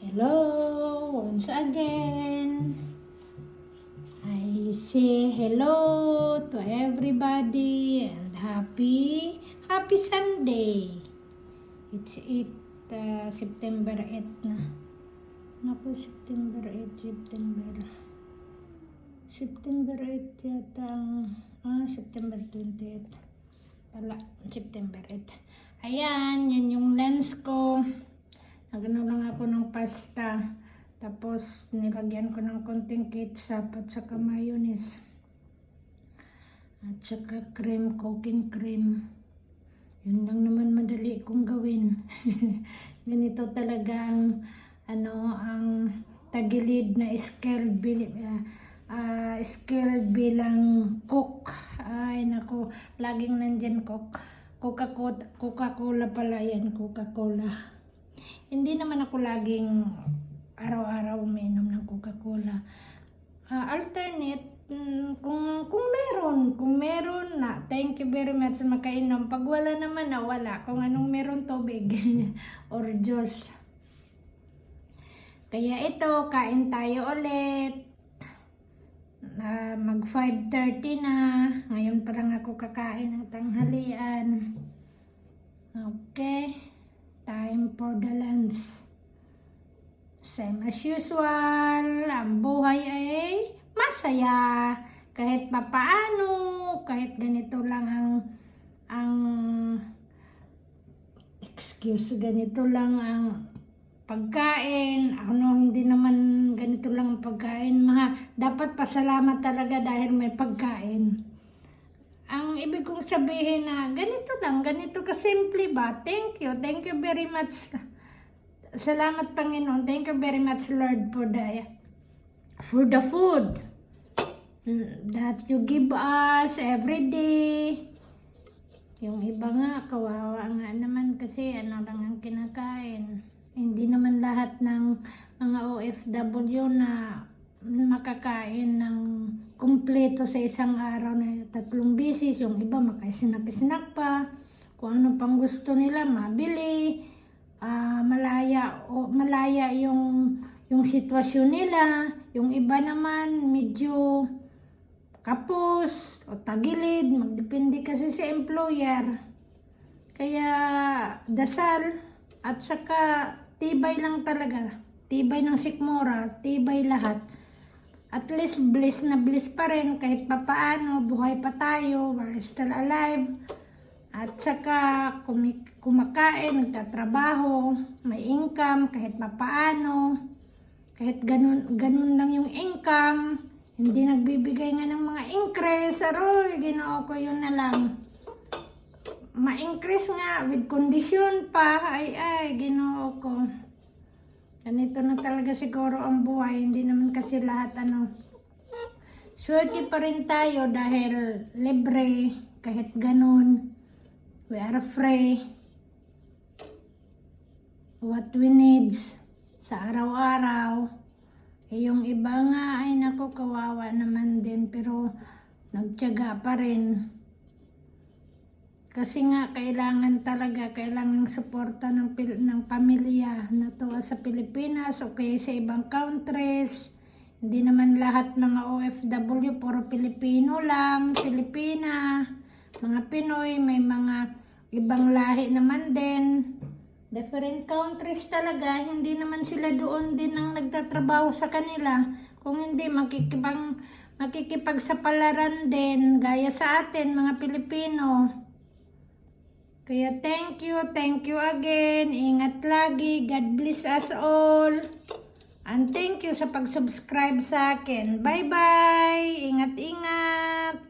Hello, once again. I say hello to everybody and happy Sunday. It's September 8 na. Naku, September 8 yata September 28. Pala, September 8. Ayan, yan yung lens ko. Nagano lang ako ng pasta. Tapos, nilagyan ko ng konting ketchup at saka mayonnaise. At saka cream, cooking cream. Yun lang naman madali kong gawin. Ganito talaga ang tagilid na skill bilang cook. Ay, nako, laging nandyan cook. Coca-Cola pala yan, Coca-Cola. Hindi naman ako laging araw-araw uminom ng Coca-Cola. Alternate, kung meron na, thank you very much makainom. Pag wala naman na, wala. Kung anong meron, tubig or juice. Kaya ito, kain tayo ulit. Mag 5:30 na. Ngayon pa lang ako kakain ng tanghalian. Okay. Time for the lunch. Same as usual, ang buhay ay masaya. Kahit papaano, kahit ganito lang ganito lang ang pagkain. Hindi naman ganito lang ang pagkain. Dapat pasalamat talaga dahil may pagkain. Ang ibig kong sabihin na ganito kasimple ba? Thank you very much. Salamat Panginoon, thank you very much Lord for the food that you give us every day. Yung iba nga, kawawa nga naman kasi lang ang kinakain. Hindi naman lahat ng mga OFW na makakain ng kumpleto sa isang araw na 3 beses. Yung iba makasinak-sinak pa. Kung ano pang gusto nila, mabili. Malaya yung sitwasyon nila. Yung iba naman medyo kapos o tagilid. Magdepende kasi sa employer. Kaya dasal at saka tibay lang talaga. Tibay ng sikmura, tibay lahat. At least bliss na bliss pa rin kahit papaano, buhay pa tayo, we're still alive. At saka kumakain, nagtatrabaho, may income kahit papaano. Kahit ganun lang yung income, hindi nagbibigay nga ng mga increase. Aroy, ginoo ko yun na lang. Ma-increase nga with condition pa, ay, ginoo ko. Ganito na talaga siguro ang buhay. Hindi naman kasi lahat swerte pa rin tayo dahil libre kahit ganun. We are free. What we need sa araw-araw. Yung iba nga ay naku, kawawa naman din pero nagtiyaga pa rin. Kasi nga, kailangan suporta ng pamilya na to sa Pilipinas o kaya sa ibang countries. Hindi naman lahat mga OFW, puro Pilipino lang, Pilipina. Mga Pinoy, may mga ibang lahi naman din. Different countries talaga, hindi naman sila doon din ang nagtatrabaho sa kanila. Kung hindi, makikipagsapalaran din, gaya sa atin, mga Pilipino. Kaya thank you again. Ingat lagi. God bless us all. And thank you sa pag-subscribe sa akin. Bye-bye. Ingat-ingat.